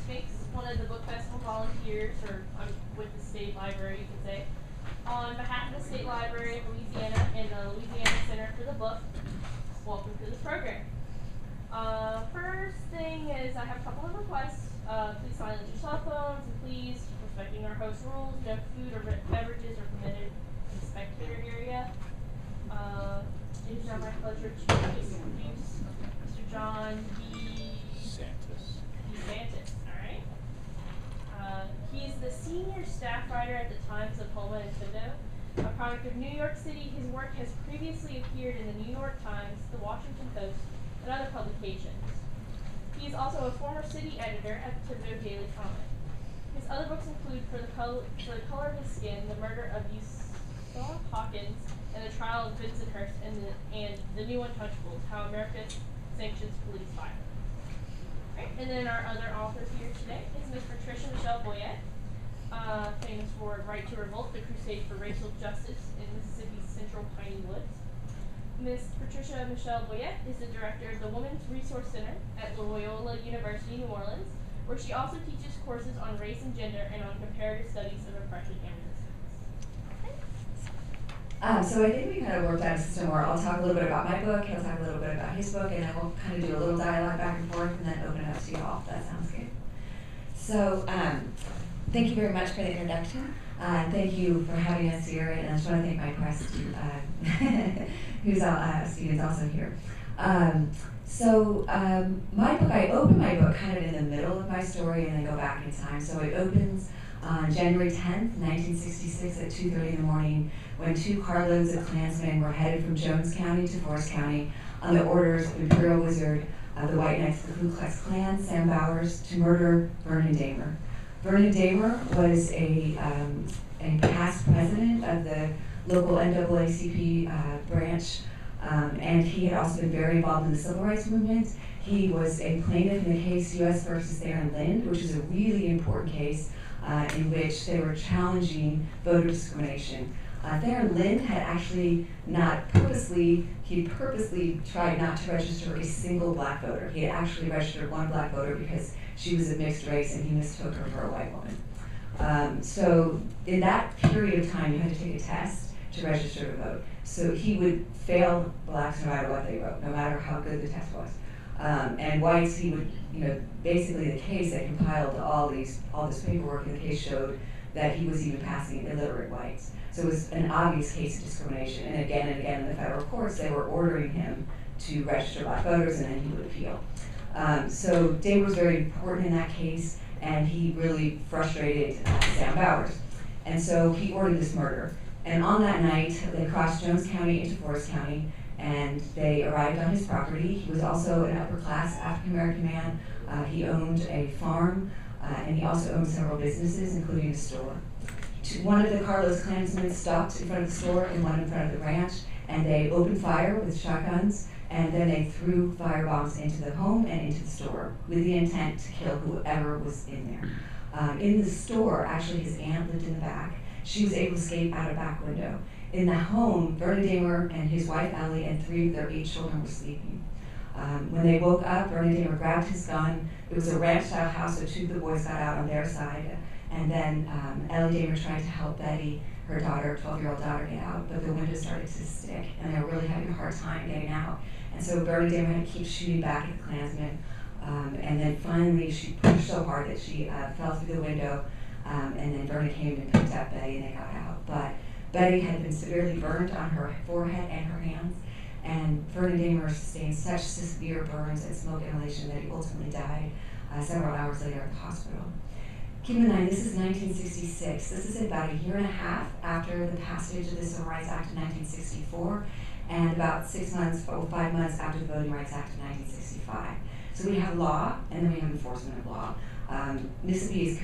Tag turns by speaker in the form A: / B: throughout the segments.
A: makes, one of the book festival volunteers, or I'm with the state library, you could say. On behalf of the State Library of Louisiana and the Louisiana Center for the Book, welcome to this program. First thing is I have a couple of requests. Please silence your cell phones, and please, respecting our host rules, no food or beverages are permitted in the spectator area. It is now my pleasure to introduce Mr. John
B: DeSantis.
A: DeSantis, alright. He is the senior staff writer at the Times of Houma and Toledo. A product of New York City, his work has previously appeared in the New York Times, the Washington Post, and other publications. He is also a former city editor at the Toledo Daily Comet. His other books include For the Color of His Skin, The Murder of Yusuf Hawkins, and The Trial of Vincent Hurst, and The New Untouchables, How America Sanctions Police Violence. Right. And then our other author here today is Ms. Patricia Boyett, famous for Right to Revolt, The Crusade for Racial Justice in Mississippi's Central Piney Woods. Ms. Patricia Boyett is the director of the Women's Resource Center at Loyola University, New Orleans, where she also teaches courses on race and gender and on comparative studies of oppression and resistance.
C: So I think we kind of worked out a system where I'll talk a little bit about my book, he'll talk a little bit about his book, and then we'll kind of do a little dialogue back and forth and then open it up to you all, if that sounds good. So thank you very much for the introduction. Thank you for having us here, and I just want to thank my press, who's students also here. My book, I open my book kind of in the middle of my story and then go back in time. So it opens on January 10th, 1966 at 2:30 in the morning when 2 carloads of Klansmen were headed from Jones County to Forest County on the orders of Imperial Wizard, the White Knights of the Ku Klux Klan, Sam Bowers, to murder Vernon Dahmer. Vernon Dahmer was a past president of the local NAACP branch, and he had also been very involved in the civil rights movement. He was a plaintiff in the case U.S. versus Theron Lind, which is a really important case in which they were challenging voter discrimination. Theron Lind had actually he purposely tried not to register a single black voter. He had actually registered 1 black voter because she was of mixed race and he mistook her for a white woman. So in that period of time, you had to take a test to register to vote. So he would fail blacks no matter what they wrote, no matter how good the test was. And whites, he would, basically the case that compiled all this paperwork in the case showed that he was even passing illiterate whites. So it was an obvious case of discrimination. And again in the federal courts, they were ordering him to register black voters, and then he would appeal. So Dahmer was very important in that case, and he really frustrated Sam Bowers. And so he ordered this murder. And on that night, they crossed Jones County into Forest County, and they arrived on his property. He was also an upper-class African-American man. He owned a farm, and he also owned several businesses, including a store. One of the Carlos Klansmen stopped in front of the store and one in front of the ranch, and they opened fire with shotguns, and then they threw firebombs into the home and into the store with the intent to kill whoever was in there. In the store, actually his aunt lived in the back. She was able to escape out a back window. In the home, Vernon Dahmer and his wife Ellie and 3 of their 8 children were sleeping. When they woke up, Vernon Dahmer grabbed his gun. It was a ranch-style house, so 2 of the boys got out on their side. And then Ellie Dahmer tried to help Betty, her daughter, 12-year-old daughter, get out, but the window started to stick, and they were really having a hard time getting out. And so Vernon Dahmer had to keep shooting back at the Klansmen. And then finally, she pushed so hard that she fell through the window, and then Vernon came and picked up Betty, and they got out. But Betty had been severely burned on her forehead and her hands, and Vernon Dahmer sustained such severe burns and smoke inhalation that he ultimately died several hours later at the hospital. Keep in mind, this is 1966. This is about a year and a half after the passage of the Civil Rights Act of 1964, and about 5 months after the Voting Rights Act of 1965. So we have law, and then we have enforcement of law. Mississippi is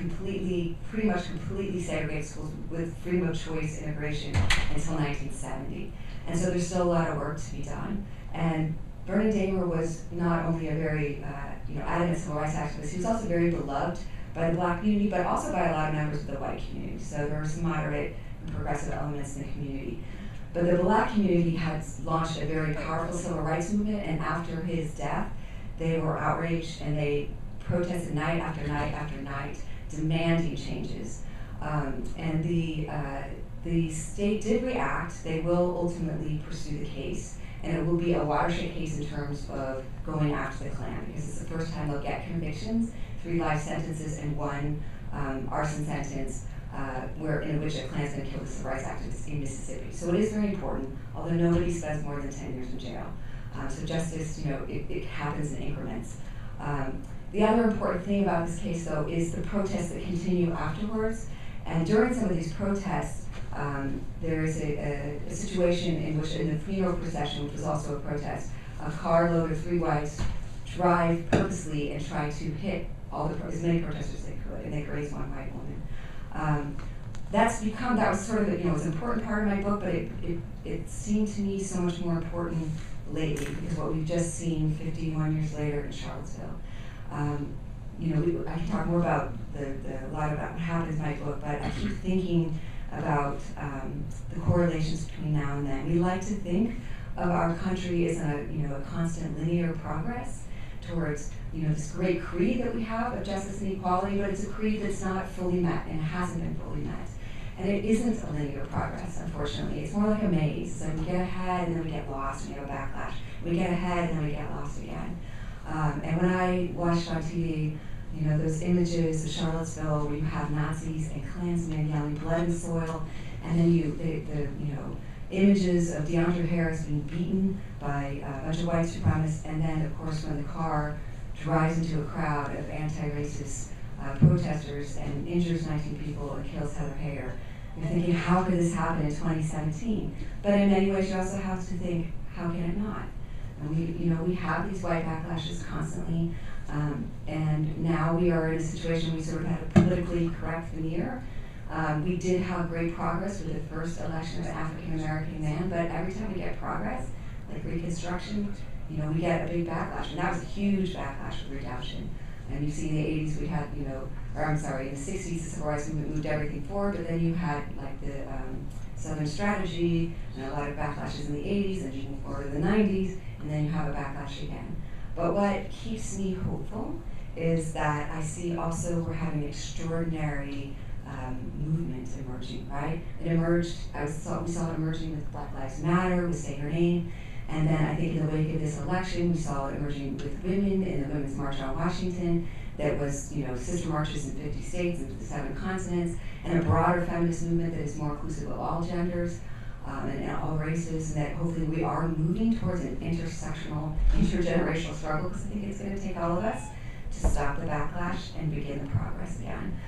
C: pretty much completely segregated schools with freedom of choice immigration until 1970. And so there's still a lot of work to be done. And Vernon Dahmer was not only a very adamant civil rights activist, he was also very beloved by the black community, but also by a lot of members of the white community. So there were some moderate and progressive elements in the community. But the black community had launched a very powerful civil rights movement, and after his death, they were outraged and they protested night after night after night, demanding changes. And the state did react. They will ultimately pursue the case, and it will be a watershed case in terms of going after the Klan, because it's the first time they'll get convictions, 3 life sentences and 1 arson sentence, in which a Klansman killed a civil rights activist in Mississippi. So it is very important, although nobody spends more than 10 years in jail. So justice, it happens in increments. The other important thing about this case, though, is the protests that continue afterwards. And during some of these protests, there is a situation in which, in the funeral procession, which was also a protest, a carload of 3 whites drive purposely and try to hit as many protesters as they could, and they grazed 1 white woman. That was sort of, it was an important part of my book, but it seemed to me so much more important lately, because what we've just seen 51 years later in Charlottesville. I can talk more about a lot about what happens in my book, but I keep thinking about the correlations between now and then. We like to think of our country as a constant linear progress towards this great creed that we have of justice and equality, but it's a creed that's not fully met and hasn't been fully met. And it isn't a linear progress, unfortunately. It's more like a maze. So we get ahead and then we get lost and we have a backlash. We get ahead and then we get lost again. And when I watched on TV, those images of Charlottesville where you have Nazis and Klansmen yelling blood and soil, and then the images of DeAndre Harris being beaten by a bunch of white supremacists, and then of course when the car drives into a crowd of anti-racist protesters and injures 19 people and kills Heather Heyer, you're thinking, how could this happen in 2017? But in many ways you also have to think, how can it not? And we have these white backlashes constantly, and now we are in a situation we sort of have a politically correct veneer. We did have great progress with the first election of an African-American man, but every time we get progress, like Reconstruction, we get a big backlash, and that was a huge backlash with redemption. And you see in the 80s we had, in the 60s the civil rights movement moved everything forward, but then you had like the Southern Strategy and a lot of backlashes in the 80s, and you move forward to the 90s, and then you have a backlash again. But what keeps me hopeful is that I see also we're having extraordinary movement emerging, right? It emerged, we saw it emerging with Black Lives Matter, with Say Her Name, and then I think in the wake of this election, we saw it emerging with women in the Women's March on Washington, that was, sister marches in 50 states and the 7 continents, and a broader feminist movement that is more inclusive of all genders and all races, and that hopefully we are moving towards an intersectional, intergenerational struggle, because I think it's going to take all of us to stop the backlash and begin the progress again.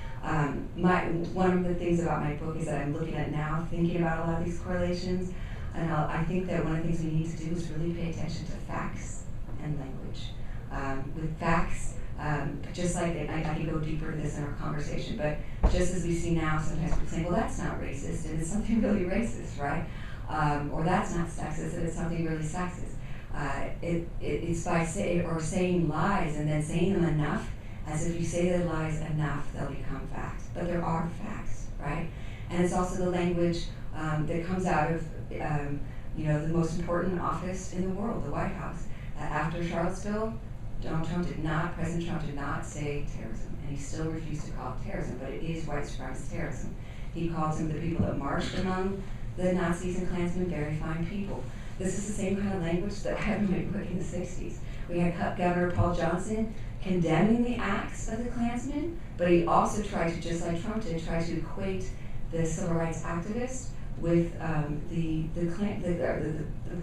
C: One of the things about my book is that I'm looking at now, thinking about a lot of these correlations, and I think that one of the things we need to do is really pay attention to facts and language. With facts, just like, I can go deeper into this in our conversation, but just as we see now, sometimes people say, well, that's not racist, and it's something really racist, right? Or that's not sexist, and it's something really sexist. It's by saying lies and then saying them enough, as if you say the lies enough, they'll become facts. But there are facts, right? And it's also the language that comes out of the most important office in the world, the White House. After Charlottesville, President Trump did not say terrorism, and he still refused to call it terrorism, but it is white supremacist terrorism. He called some of the people that marched among the Nazis and Klansmen very fine people. This is the same kind of language that I had in my book in the 60s. We had Governor Paul Johnson condemning the acts of the Klansmen, but he also tried to, just like Trump did, try to equate the civil rights activists with the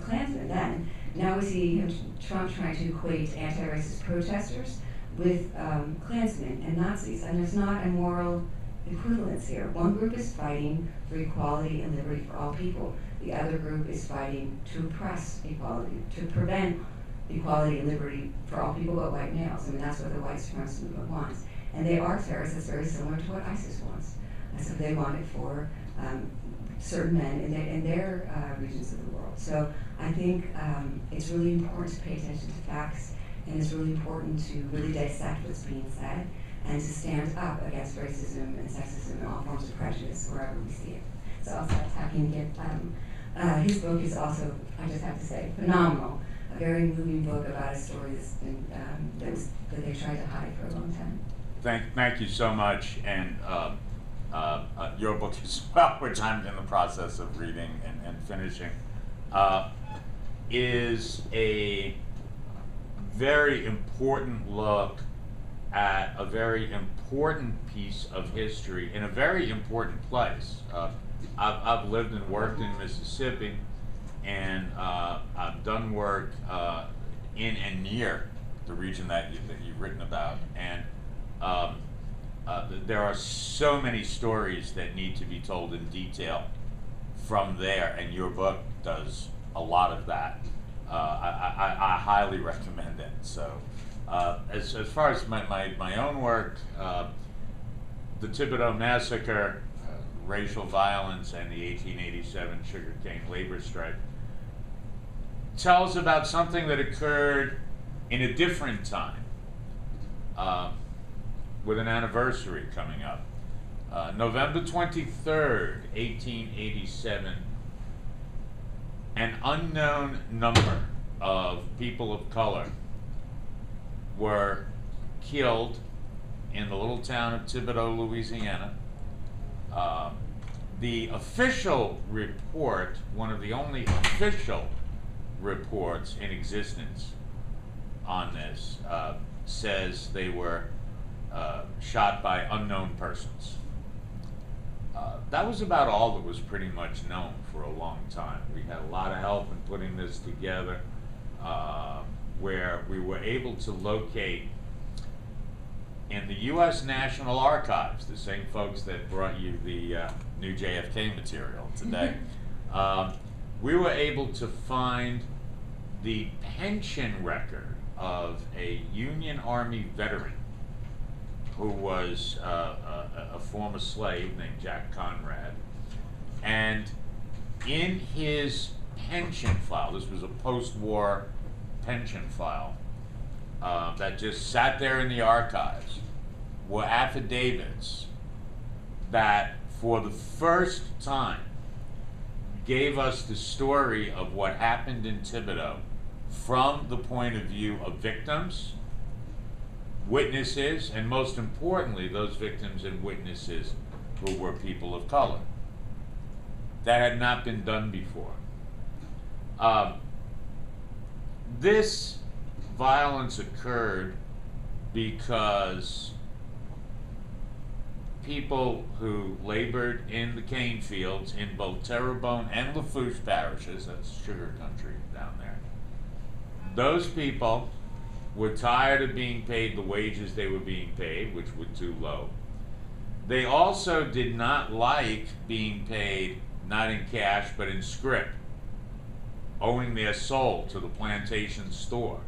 C: Klansmen then. Now we see Trump trying to equate anti-racist protesters with Klansmen and Nazis, and there's not a moral equivalence here. One group is fighting for equality and liberty for all people. The other group is fighting to oppress equality, to prevent equality and liberty for all people but white males. I mean, that's what the white supremacist movement wants. And they are terrorists. That's very similar to what ISIS wants. That's what they want it for certain men in their regions of the world. So I think it's really important to pay attention to facts, and it's really important to really dissect what's being said, and to stand up against racism and sexism and all forms of prejudice wherever we see it. So I'll stop talking again. His book is also, I just have to say, phenomenal a very moving book about a story that they tried to hide for a long time.
B: Thank you so much, and your book as well, which I'm in the process of reading and finishing, is a very important look at a very important piece of history in a very important place. I've lived and worked in Mississippi, and I've done work in and near the region that you've written about, and there are so many stories that need to be told in detail from there, and your book does a lot of that. I highly recommend it. So, as far as my own work, the Thibodeau Massacre, racial violence, and the 1887 sugarcane labor strike tells about something that occurred in a different time, with an anniversary coming up. November 23rd, 1887, an unknown number of people of color were killed in the little town of Thibodaux, Louisiana. The official report, one of the only official reports in existence on this, says they were shot by unknown persons. That was about all that was pretty much known for a long time. We had a lot of help in putting this together, where we were able to locate in the U.S. National Archives, the same folks that brought you the new JFK material today, we were able to find the pension record of a Union Army veteran who was a former slave named Jack Conrad. And in his pension file, this was a post-war pension file that just sat there in the archives, were affidavits that for the first time gave us the story of what happened in Thibodaux from the point of view of victims, witnesses, and most importantly, those victims and witnesses who were people of color. That had not been done before. This violence occurred because people who labored in the cane fields in both Terrebonne and Lafourche parishes, that's sugar country down there, those people were tired of being paid the wages they were being paid, which were too low. They also did not like being paid not in cash but in scrip, owing their soul to the plantation store,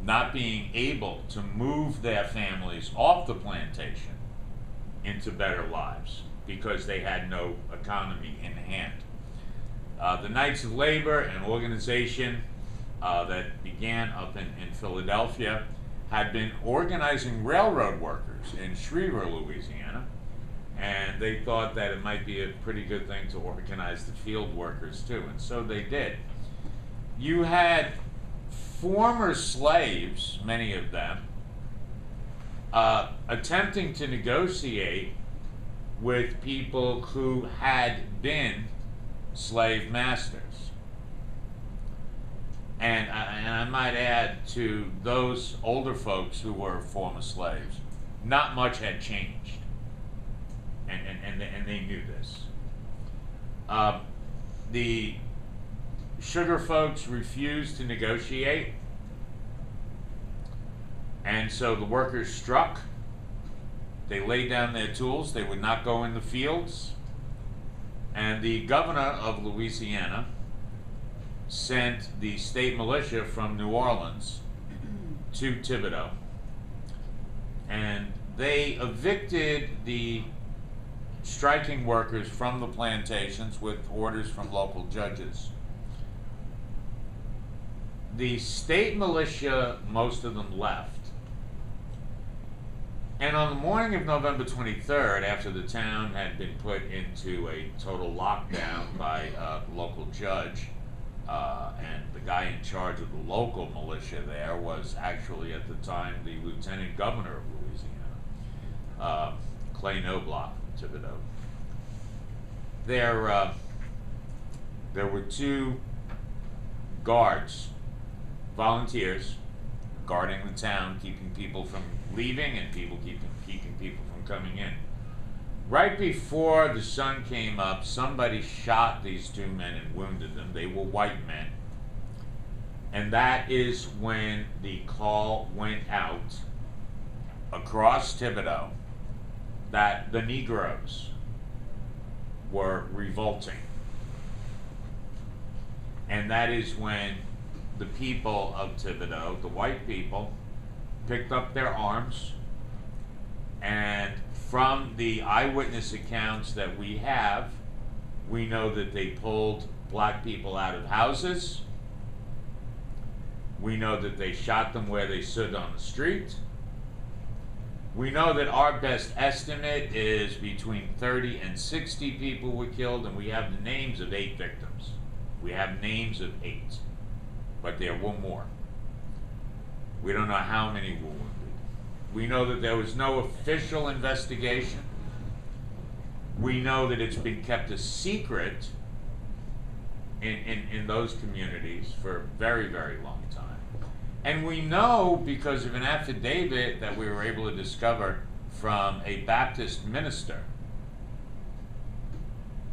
B: not being able to move their families off the plantation into better lives because they had no economy in hand. The Knights of Labor, an organization that began up in Philadelphia, had been organizing railroad workers in Shreveport, Louisiana, and they thought that it might be a pretty good thing to organize the field workers too, and so they did. You had former slaves, many of them, attempting to negotiate with people who had been slave masters. And I might add, to those older folks who were former slaves, not much had changed. And they knew this. The sugar folks refused to negotiate, and so the workers struck. They laid down their tools. They would not go in the fields. And the governor of Louisiana sent the state militia from New Orleans to Thibodaux, and they evicted the striking workers from the plantations with orders from local judges. The state militia, most of them left, and on the morning of November 23rd, after the town had been put into a total lockdown by a local judge, And the guy in charge of the local militia there was actually at the time the lieutenant governor of Louisiana, Clay Knobloch Thibodeau. There were two guards, volunteers, guarding the town, keeping people from leaving and keeping people from coming in. Right before the sun came up, somebody shot these two men and wounded them. They were white men. And that is when the call went out across Thibodeau that the Negroes were revolting. And that is when the people of Thibodeau, the white people, picked up their arms, and from the eyewitness accounts that we have, we know that they pulled black people out of houses. We know that they shot them where they stood on the street. We know that our best estimate is between 30 and 60 people were killed, and we have the names of 8 victims. We have names of 8, but there were more. We don't know how many were wounded. We know that there was no official investigation. We know that it's been kept a secret in those communities for a very, very long time. And we know, because of an affidavit that we were able to discover from a Baptist minister,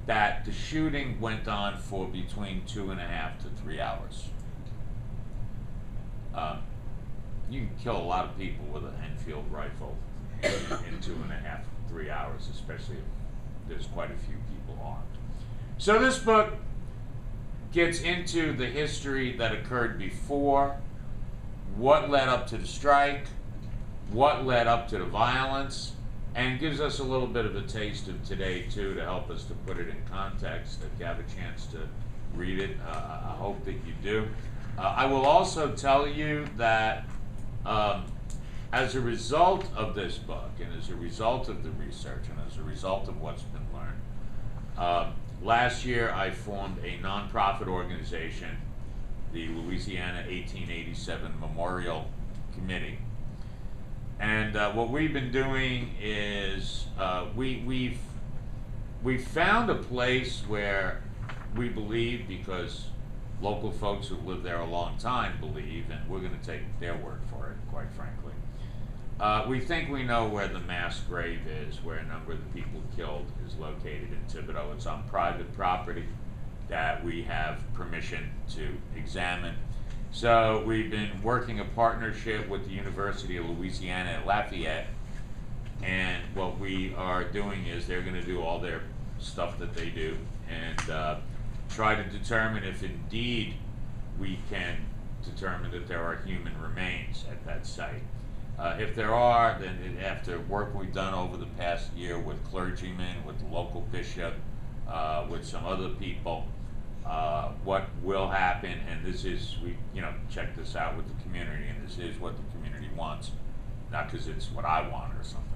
B: that the shooting went on for between 2.5 to 3 hours. You can kill a lot of people with an Enfield rifle in 2.5, 3 hours, especially if there's quite a few people armed. So this book gets into the history that occurred before, what led up to the strike, what led up to the violence, and gives us a little bit of a taste of today too, to help us to put it in context. If you have a chance to read it, I hope that you do. I will also tell you that as a result of this book, and as a result of the research, and as a result of what's been learned, last year I formed a nonprofit organization, the Louisiana 1887 Memorial Committee. And what we've been doing is we've found a place where we believe, because local folks who've lived there a long time believe, and we're going to take their word for it, quite frankly. We think we know where the mass grave is, where a number of the people killed is located in Thibodeau. It's on private property that we have permission to examine. So we've been working a partnership with the University of Louisiana at Lafayette, and what we are doing is they're going to do all their stuff that they do and try to determine if indeed we can determine that there are human remains at that site. If there are, then after work we've done over the past year with clergymen, with the local bishop, with some other people, what will happen, and this is, we check this out with the community, and this is what the community wants, not because it's what I want or something.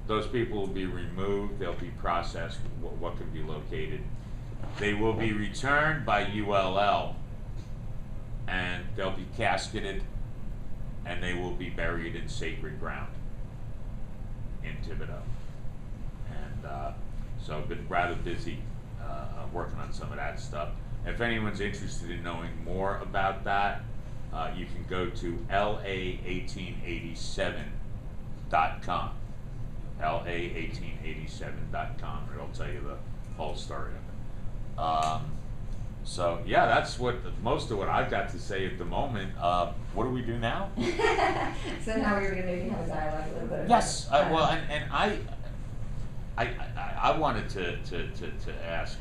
B: Those people will be removed, they'll be processed, what can be located. They will be returned by ULL, and they'll be casketed, and they will be buried in sacred ground in Thibodeau. And so I've been rather busy working on some of that stuff. If anyone's interested in knowing more about that, you can go to la1887.com. la1887.com. It'll tell you the whole story of it. So yeah, that's most of what I've got to say at the moment. What do we do now?
C: So now we're going to maybe have a dialogue a little bit.
B: Yes. Well, and I wanted to ask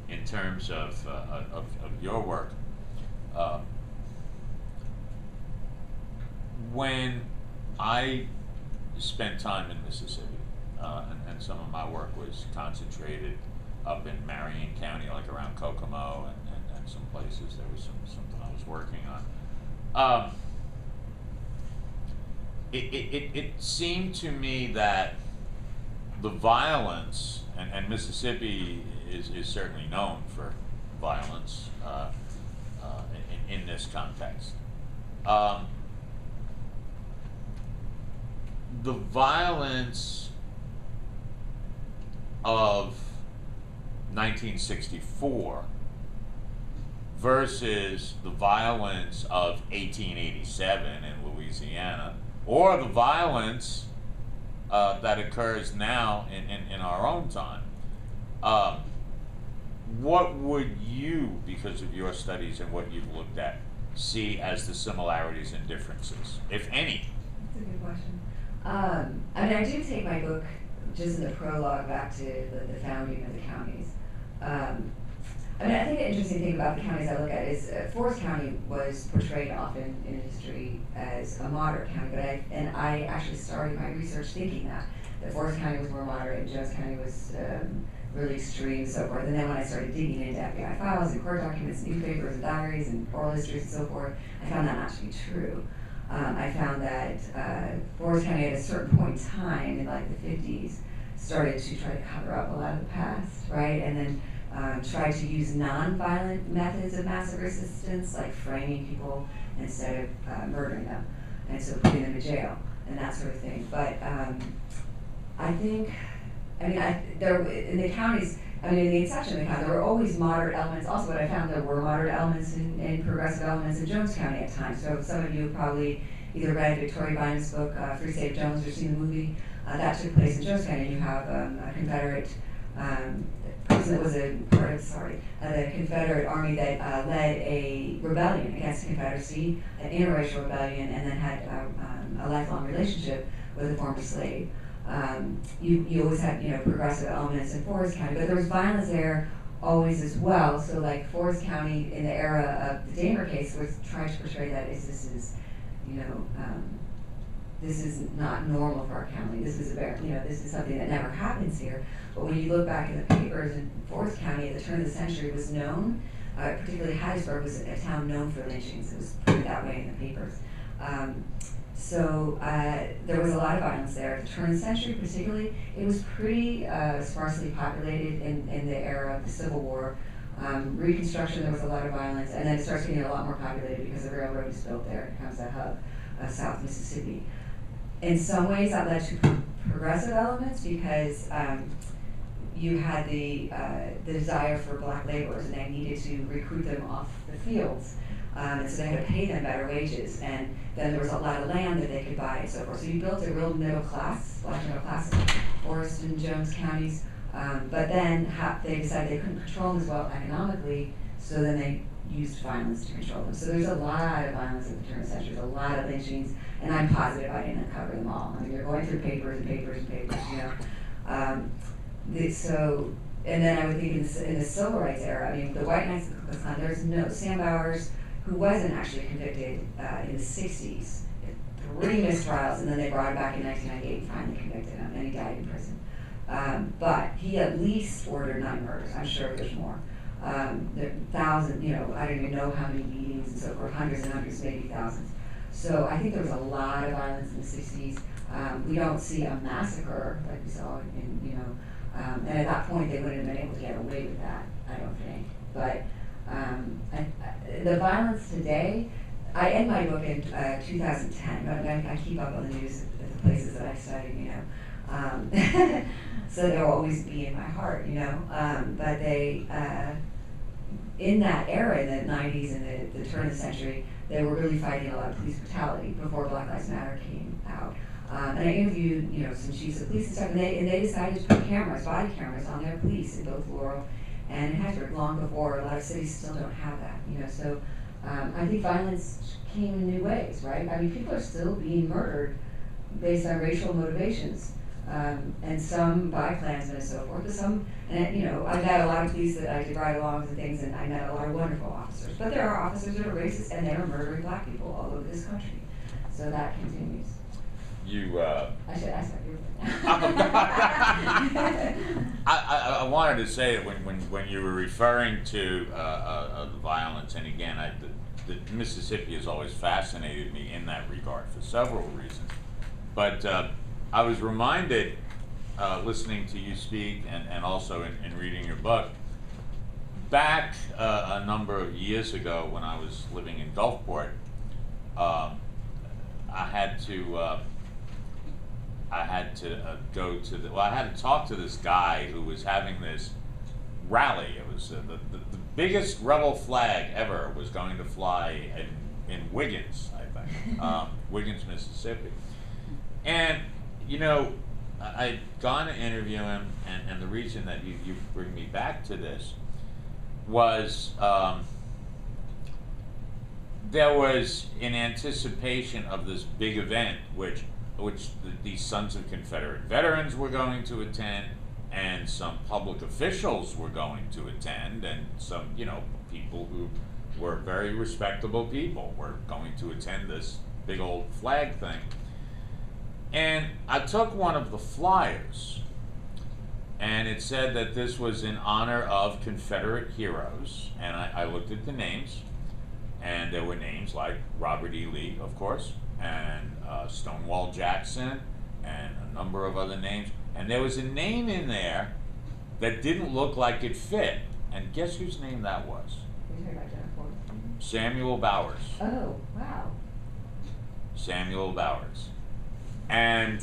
B: in terms of your work. When I spent time in Mississippi, and some of my work was concentrated up in Marion County, like around Kokomo and some places. There was something I was working on. It seemed to me that the violence, and Mississippi is certainly known for violence in this context. The violence of 1964 versus the violence of 1887 in Louisiana, or the violence that occurs now in our own time. What would you, because of your studies and what you've looked at, see as the similarities and differences, if any?
C: That's a good question. I mean, I do take my book just in the prologue back to the founding of the counties. I mean, I think the interesting thing about the counties I look at is Forest County was portrayed often in history as a moderate county, but I actually started my research thinking that Forest County was more moderate and Jones County was really extreme and so forth. And then when I started digging into FBI files and court documents, newspapers and diaries and oral histories and so forth, I found that not to be true. I found that Forest County at a certain point in time, in like the 50s, started to try to cover up a lot of the past, right? And then tried to use non-violent methods of massive resistance, like framing people instead of murdering them, and so putting them in jail and that sort of thing. But I think, I mean, there in the counties, I mean, in the inception of the county, there were always moderate elements. Also, what I found, there were moderate elements and progressive elements in Jones County at times. So some of you have probably either read Victoria Bynum's book, Free State of Jones, or seen the movie. That took place in Jones County. You have a Confederate person that was a part of, the Confederate Army that led a rebellion against the Confederacy, an interracial rebellion, and then had a lifelong relationship with a former slave. You always had, progressive elements in Forest County, but there was violence there always as well. So like Forest County in the era of the Damer case was trying to portray that as this is not normal for our county. This is this is something that never happens here. But when you look back in the papers, in Forest County at the turn of the century was known, particularly Hattiesburg was a town known for lynchings. It was printed that way in the papers. So there was a lot of violence there. At the turn of the century particularly, it was pretty sparsely populated in the era of the Civil War. Reconstruction, there was a lot of violence, and then it starts getting a lot more populated because the railroad is built there. It becomes a hub of South Mississippi. In some ways, that led to progressive elements because you had the desire for black laborers, and they needed to recruit them off the fields. And so they had to pay them better wages, and then there was a lot of land that they could buy and so forth. So you built a real middle class, black middle class in Forest and Jones counties, but then they decided they couldn't control them as well economically, so then they used violence to control them. So there's a lot of violence at the turn of the century, there's a lot of lynchings, and I'm positive I didn't uncover them all. I mean, you're going through papers and papers and papers, and then I would think in the civil rights era, I mean, the White Knights of the Ku Klux Klan, there's no, Sam Bowers, who wasn't actually convicted in the 60s, 3 mistrials, and then they brought him back in 1998 and finally convicted him, and he died in prison. But he at least ordered 9 murders. I'm sure there's more. There are thousands, I don't even know how many meetings and so forth, hundreds and hundreds, maybe thousands. So I think there was a lot of violence in the 60s. We don't see a massacre like we saw and at that point they wouldn't have been able to get away with that, I don't think. But the violence today, I end my book in 2010, but I keep up on the news at the places that I study, so they'll always be in my heart, but they, in that era, in the 90s and the turn of the century, they were really fighting a lot of police brutality before Black Lives Matter came out. And I interviewed, some chiefs of police and stuff, and they decided to put body cameras on their police in both Laurel and in Hattiesburg long before. A lot of cities still don't have that, so I think violence came in new ways, right? I mean, people are still being murdered based on racial motivations, and some by Klansmen and so forth, but some, and I've met a lot of police that I did ride-alongs and things, and I met a lot of wonderful officers, but there are officers that are racist, and they're murdering black people all over this country, so that continues.
B: I
C: should ask what you
B: I wanted to say that when you were referring to the violence, and again, the Mississippi has always fascinated me in that regard for several reasons. But I was reminded, listening to you speak and also in reading your book, back a number of years ago when I was living in Gulfport, I had to go to the, well, I had to talk to this guy who was having this rally. It was the biggest rebel flag ever was going to fly in Wiggins, I think, Wiggins, Mississippi. And, you know, I'd gone to interview him, and the reason that you bring me back to this was there was in anticipation of this big event, which these Sons of Confederate Veterans were going to attend, and some public officials were going to attend, and some, you know, people who were very respectable people were going to attend this big old flag thing. And I took one of the flyers, and it said that this was in honor of Confederate heroes, and I looked at the names, and there were names like Robert E. Lee, of course, and Stonewall Jackson, and a number of other names, and there was a name in there that didn't look like it fit, and guess whose name that was? Samuel Bowers.
C: Oh, wow.
B: Samuel Bowers. And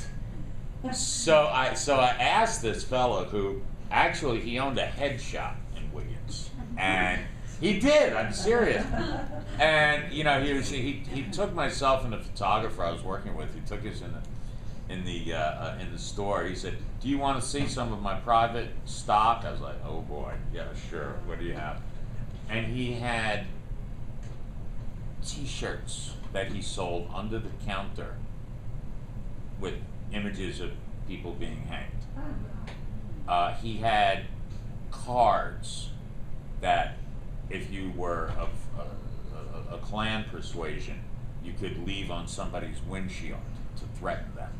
B: so I asked this fellow who actually he owned a head shop in Wiggins, and he did. I'm serious. And you know, he took myself and the photographer I was working with. He took us in the store. He said, "Do you want to see some of my private stock?" I was like, "Oh boy, yeah, sure. What do you have?" And he had T-shirts that he sold under the counter with images of people being hanged. He had cards that if you were of a Klan persuasion, you could leave on somebody's windshield to threaten them.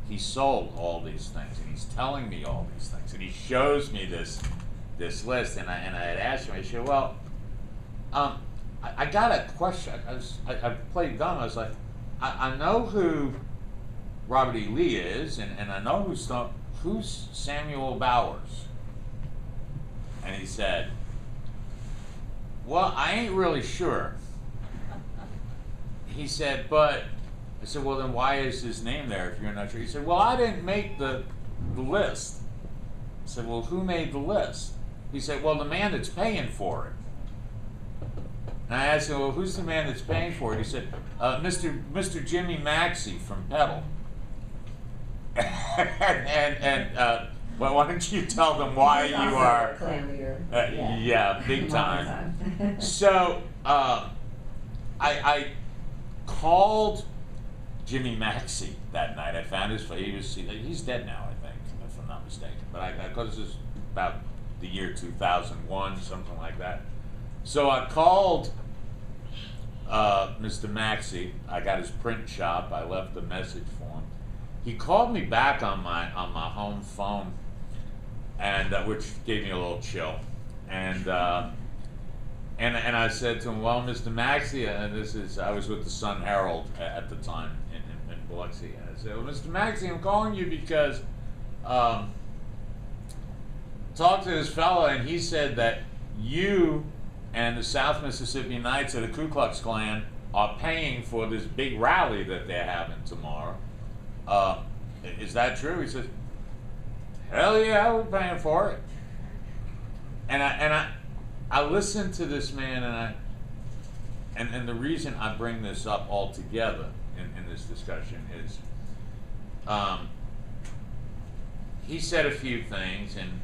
B: He sold all these things, and he's telling me all these things, and he shows me this list, and I had asked him, I said, well, I got a question. I played dumb. I was like, I know who Robert E. Lee is, and I know who's Samuel Bowers. And he said, well, I ain't really sure. He said, but, I said, well, then why is his name there if you're not sure? He said, well, I didn't make the list. I said, well, who made the list? He said, well, the man that's paying for it. And I asked him, well, who's the man that's paying for it? He said, Mr. Jimmy Maxey from Petal. Well, why don't you tell them why you are?
C: Klan leader.
B: Yeah, big time. So I called Jimmy Maxey that night. I found his. He's dead now, I think, if I'm not mistaken. But because this is about the year 2001, something like that. So I called Mr. Maxey. I got his print shop. I left a message for him. He called me back on my home phone, and which gave me a little chill. And I said to him, well, Mr. Maxey, I was with the Sun Herald at the time in Biloxi. And I said, well, Mr. Maxey, I'm calling you because talked to this fellow, and he said that you and the South Mississippi Knights of the Ku Klux Klan are paying for this big rally that they're having tomorrow. Is that true? He says, hell yeah, we're paying for it. And I listened to this man, and the reason I bring this up all together in this discussion is he said a few things, and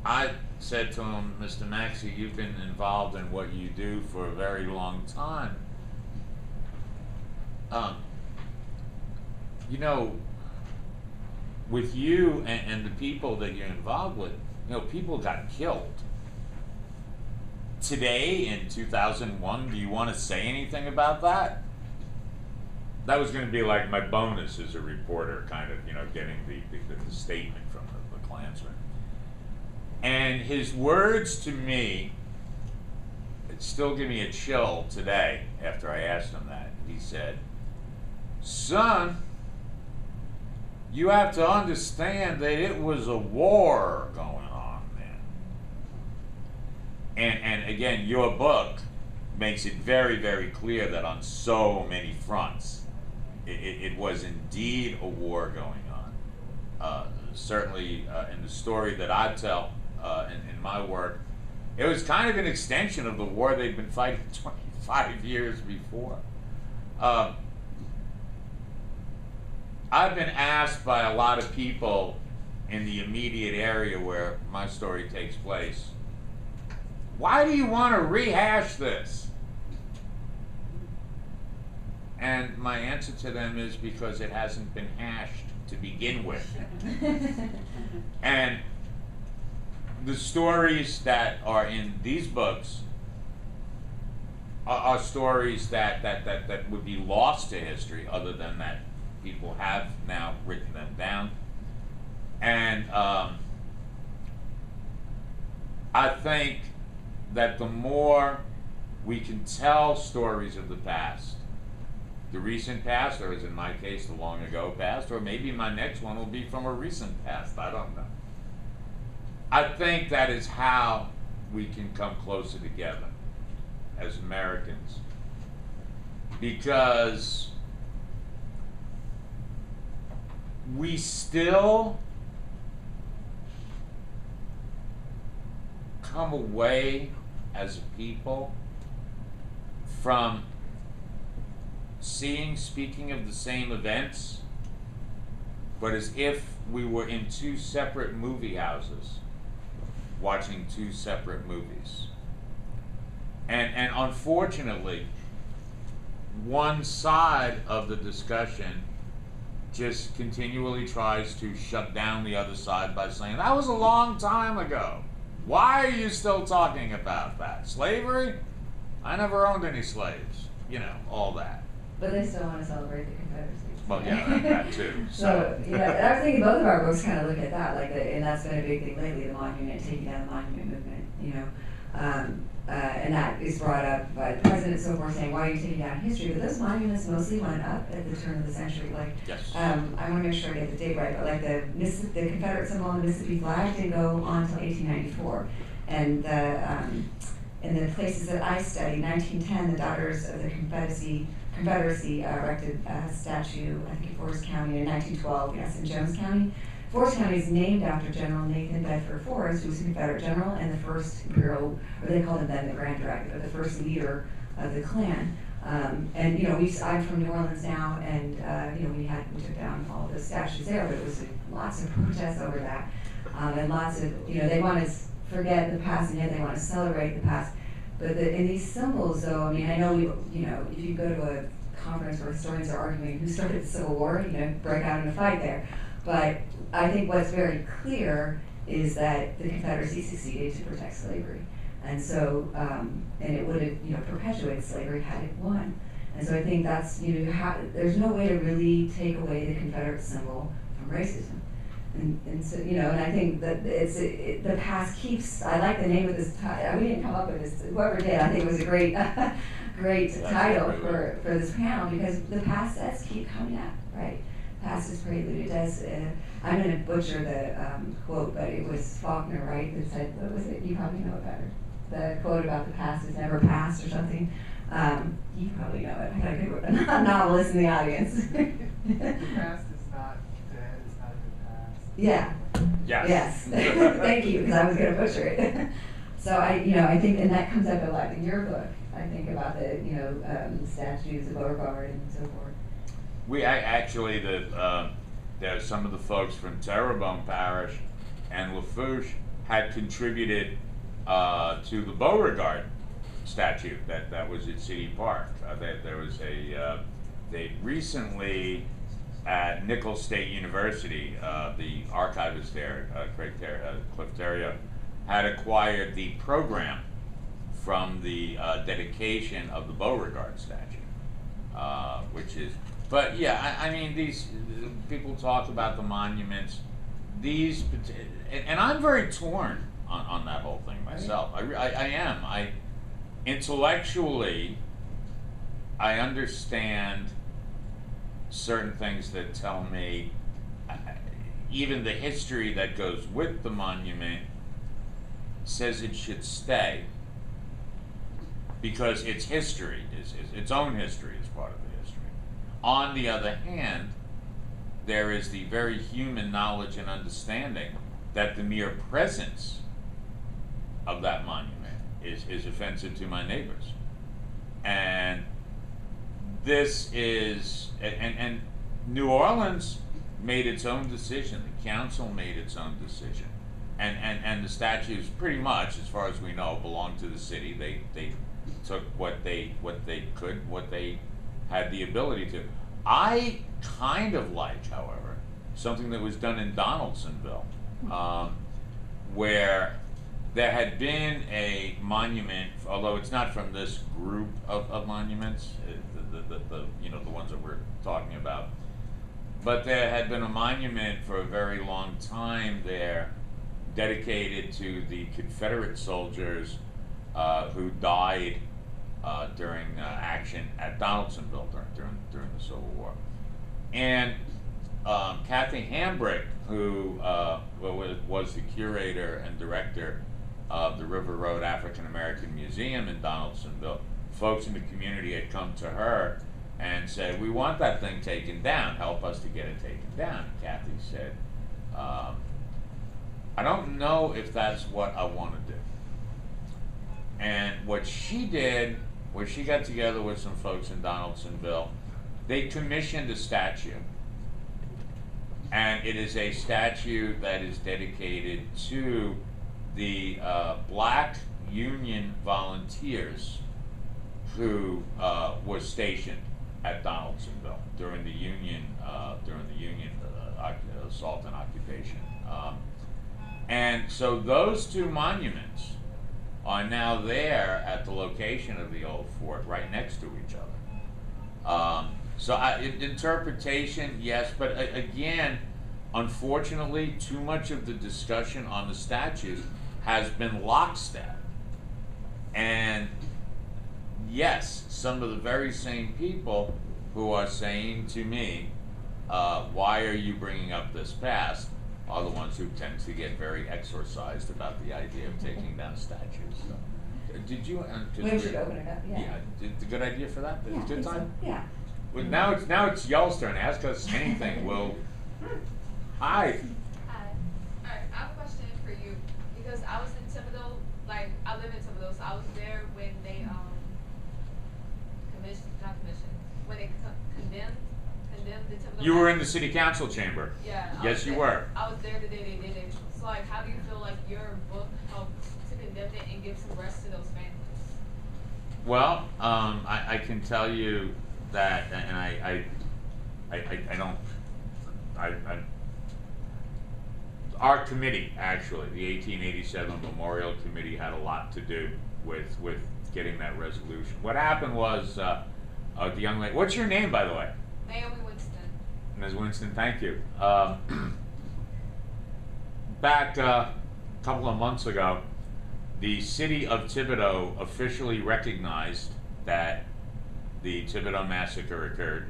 B: I said to him, Mr. Maxey, you've been involved in what you do for a very long time. You know, with you and the people that you're involved with, you know, people got killed. Today, in 2001, do you want to say anything about that? That was going to be like my bonus as a reporter, kind of, you know, getting the statement from the Klansman. And his words to me, it still give me a chill today after I asked him that. He said, son, you have to understand that it was a war going on then. And again, your book makes it very, very clear that on so many fronts, it was indeed a war going on. Certainly in the story that I tell in my work, it was kind of an extension of the war they'd been fighting 25 years before. I've been asked by a lot of people in the immediate area where my story takes place, why do you want to rehash this? And my answer to them is because it hasn't been hashed to begin with. And the stories that are in these books are stories that would be lost to history, other than that people have now written them down. And I think that the more we can tell stories of the past, the recent past, or as in my case, the long ago past, or maybe my next one will be from a recent past, I don't know. I think that is how we can come closer together as Americans, because we still come away as a people from speaking of the same events, but as if we were in two separate movie houses watching two separate movies. And unfortunately, one side of the discussion just continually tries to shut down the other side by saying, that was a long time ago. Why are you still talking about that? Slavery? I never owned any slaves. You know, all that.
C: But they still want to celebrate the Confederacy.
B: Well, yeah, that too.
C: So, you know, I was thinking both of our books kind of look at that, like, and that's been a big thing lately, the monument, taking down the monument movement, you know. And that is brought up by the president and so forth, saying, why are you taking down history? But those monuments mostly went up at the turn of the century. Like,
B: yes.
C: I want to make sure I get the date right, but like the Confederate symbol on the Mississippi flag didn't go on until 1894. And in the places that I studied, 1910, the Daughters of the Confederacy erected a statue, I think, in Forest County in 1912, yes, in Jones County. Forest County is named after General Nathan Bedford Forrest, who was a Confederate general and the first imperial, or they called him then the Grand Director, the first leader of the Klan. And you know, I'm from New Orleans now, and you know, we took down all the statues there, but it was lots of protests over that, and lots of, you know, they want to forget the past and yet they want to celebrate the past. But in these symbols, though, I mean, I know you know, if you go to a conference where historians are arguing who started the Civil War, you know, break out in a fight there. But I think what's very clear is that the Confederacy succeeded to protect slavery. And so, and it would have, you know, perpetuated slavery had it won. And so I think that's, you know, there's no way to really take away the Confederate symbol from racism. And so, you know, and I think that the past keeps, I like the name of this title. We didn't come up with this, whoever did, I think it was a great, great title for this panel, because the past does keep coming up, right? Past is Prelude. It does, I'm going to butcher the quote, but it was Faulkner, right, that said, what was it? You probably know it better. The quote about the past is never past or something. You probably know it. I got a good novelist in the audience.
D: The past is not dead, it's not a good past.
C: Yeah.
B: Yes.
C: Yes. Thank you, because I was going to butcher it. So I think, and that comes up a lot in your book. I think about the, you know, statues of Beauregard and so forth.
B: Actually, there's some of the folks from Terrebonne Parish and Lafourche had contributed to the Beauregard statue that was at City Park. There was they recently at Nicholls State University, the archivist there, Cliff Terrio, had acquired the program from the dedication of the Beauregard statue, which is. But yeah, I mean, these people talk about the monuments. And I'm very torn on that whole thing myself. I am. Intellectually, I understand certain things that tell me even the history that goes with the monument says it should stay. because its history is its own history is part of the history. On the other hand, there is the very human knowledge and understanding that the mere presence of that monument is offensive to my neighbors. And this is, and New Orleans made its own decision, the council made its own decision. And the statues pretty much, as far as we know, belong to the city. They took what they could, what they had the ability to. I kind of like, however, something that was done in Donaldsonville, where there had been a monument, although it's not from this group of monuments, the ones that we're talking about, but there had been a monument for a very long time there dedicated to the Confederate soldiers who died during action at Donaldsonville during the Civil War. And Kathy Hambrick, who was the curator and director of the River Road African American Museum in Donaldsonville, folks in the community had come to her and said, "We want that thing taken down, help us to get it taken down." And Kathy said, "I don't know if that's what I want to do." And what she did was she got together with some folks in Donaldsonville. They commissioned a statue, and it is a statue that is dedicated to the black Union volunteers who was stationed at Donaldsonville during the Union assault and occupation. And so those two monuments are now there at the location of the old fort, right next to each other. Interpretation, yes, but again, unfortunately, too much of the discussion on the statues has been lockstep. And yes, some of the very same people who are saying to me, why are you bringing up this past, are the ones who tend to get very exorcised about the idea of taking down statues. So, did you?
C: We should open it up. Yeah.
B: It's a good idea for that.
C: Yeah,
B: Good time.
C: So. Yeah.
B: Well, now it's y'all's turn. Ask us anything. We'll. Hi.
E: Hi. Alright, I have a question for you because I was in Thibodeau, like I live in Thibodeau, so I was there when they when they condemned the Thibodeau.
B: You were in the city council chamber.
E: Yeah.
B: Yes, you were.
E: I was there the day they did it. So like, how do you feel like your book helped to condemn it and give some rest to those families?
B: Well, I can tell you that, and our committee, actually, the 1887 Memorial Committee, had a lot to do with getting that resolution. What happened was, the young lady, what's your name, by the way?
E: Naomi Winston.
B: Ms. Winston, thank you. Back a couple of months ago, the city of Thibodeau officially recognized that the Thibodeau massacre occurred,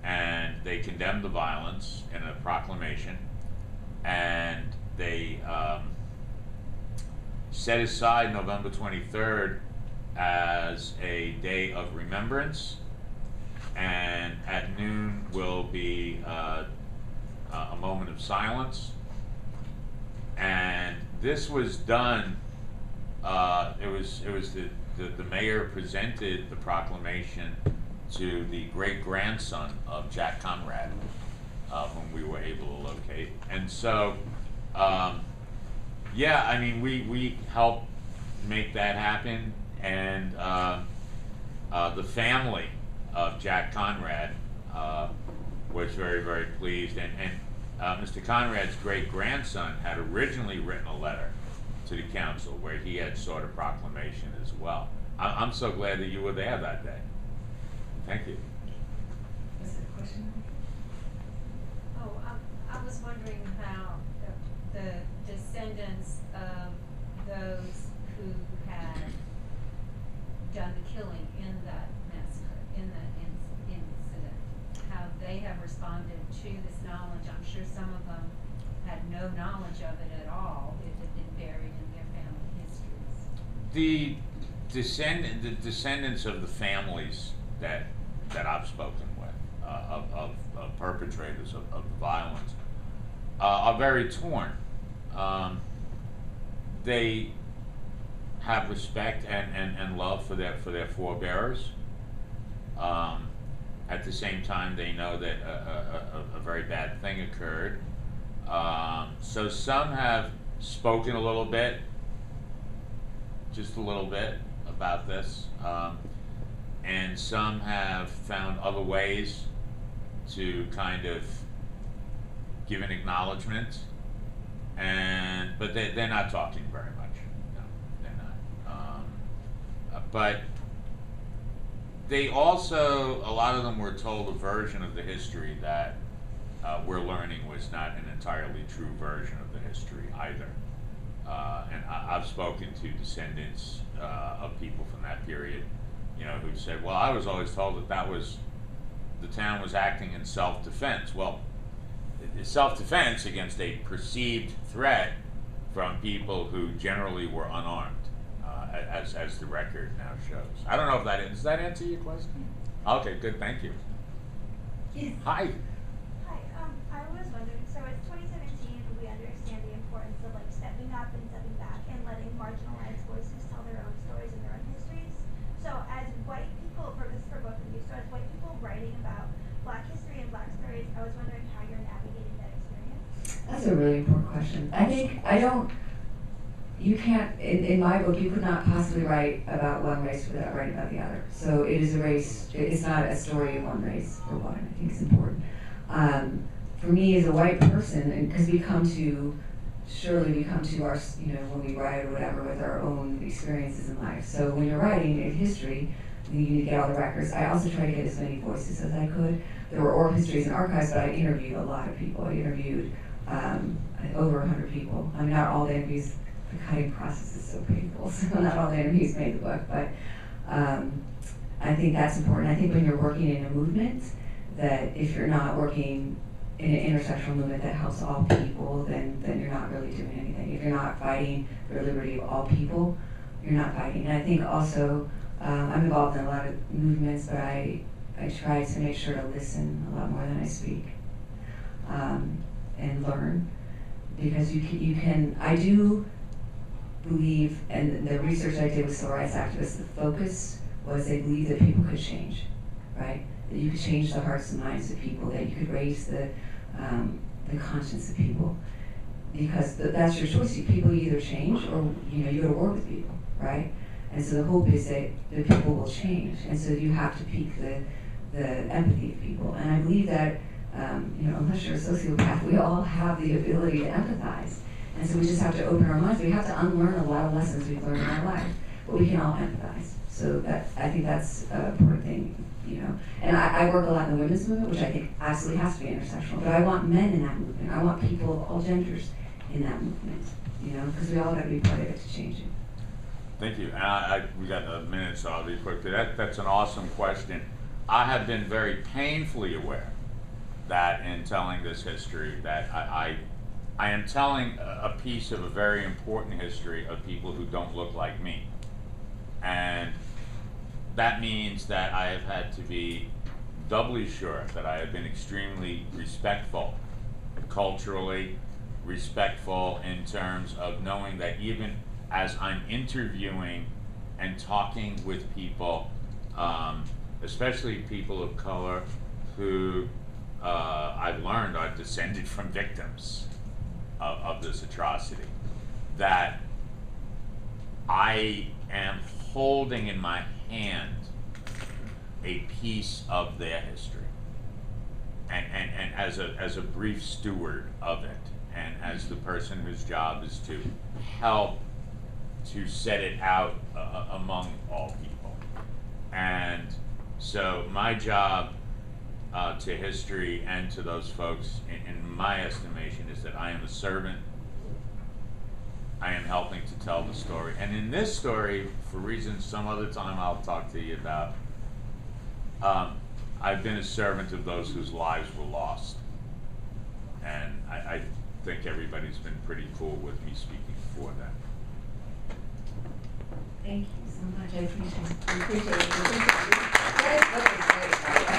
B: and they condemned the violence in a proclamation, and they set aside November 23rd as a day of remembrance, and at noon will be a moment of silence. And this was done, it was the mayor presented the proclamation to the great-grandson of Jack Conrad, whom we were able to locate. And so, yeah, I mean, we helped make that happen, and the family of Jack Conrad was very, very pleased. And Mr. Conrad's great-grandson had originally written a letter to the council where he had sought a proclamation as well. I'm so glad that you were there that day. Thank you.
C: Was there a question?
F: Oh, I was wondering how the descendants of those who had done the killing in that massacre, in that incident, how they have responded to this knowledge. I'm sure some of them had no knowledge of it at all if it had been buried in their family histories.
B: the descendants of the families that I've spoken with, of perpetrators of the violence, are very torn. They have respect and love for their forebearers. At the same time, they know that a very bad thing occurred. So some have spoken a little bit, just a little bit, about this, and some have found other ways to kind of give an acknowledgement, but they're not talking very much. No, they're not. But they also, a lot of them were told a version of the history that we're learning was not an entirely true version of the history either. And I've spoken to descendants of people from that period, who said, well, I was always told that the town was acting in self-defense. Well, it's self-defense against a perceived threat from people who generally were unarmed, as the record now shows. I don't know if does that answer your question? Okay, good, thank you.
C: Yes.
B: Hi.
G: Hi, I was wondering, so it's 2017, we understand the importance of like stepping up and stepping back and letting marginalized voices tell their own stories and their own histories. So as white people, for both of you, so as white people writing about Black history and Black stories, I was wondering how you're navigating that experience.
C: That's a really important question. You can't, in my book, you could not possibly write about one race without writing about the other. So it is a race, it's not a story of one race, for one. I think it's important. For me as a white person, and because we come to our, when we write or whatever, with our own experiences in life. So when you're writing in history, you need to get all the records. I also try to get as many voices as I could. There were oral histories and archives, but I interviewed a lot of people. I interviewed over 100 people. I mean, not all the interviews, the cutting process is so painful, so not all the interviews made the book, but I think that's important. I think when you're working in a movement, that if you're not working in an intersectional movement that helps all people, then you're not really doing anything. If you're not fighting for the liberty of all people, you're not fighting. And I think also, I'm involved in a lot of movements, but I try to make sure to listen a lot more than I speak, and learn, because you can, I do believe, and the research I did with civil rights activists, the focus was they believed that people could change, right? That you could change the hearts and minds of people, that you could raise the conscience of people, because that's your choice. People either change or you go to war with people, right? And so the hope is that the people will change, and so you have to pique the empathy of people. And I believe that unless you're a sociopath, we all have the ability to empathize. And so we just have to open our minds. We have to unlearn a lot of lessons we've learned in our life, but we can all empathize. So I think that's an important thing, And I work a lot in the women's movement, which I think absolutely has to be intersectional. But I want men in that movement. I want people of all genders in that movement, because we all got to be part of it to change it.
B: Thank you. We got a minute, so I'll be quick. That's an awesome question. I have been very painfully aware that in telling this history, that I am telling a piece of a very important history of people who don't look like me. And that means that I have had to be doubly sure that I have been extremely respectful, culturally respectful, in terms of knowing that even as I'm interviewing and talking with people, especially people of color who I've learned are descended from victims of this atrocity, that I am holding in my hand a piece of their history, and as a brief steward of it, and as the person whose job is to help to set it out among all people. And so my job to history and to those folks, in my estimation, is that I am a servant. I am helping to tell the story. And in this story, for reasons some other time I'll talk to you about, I've been a servant of those whose lives were lost. And I think everybody's been pretty cool with me speaking for them.
C: Thank you so much. I appreciate it. Great. Okay, great.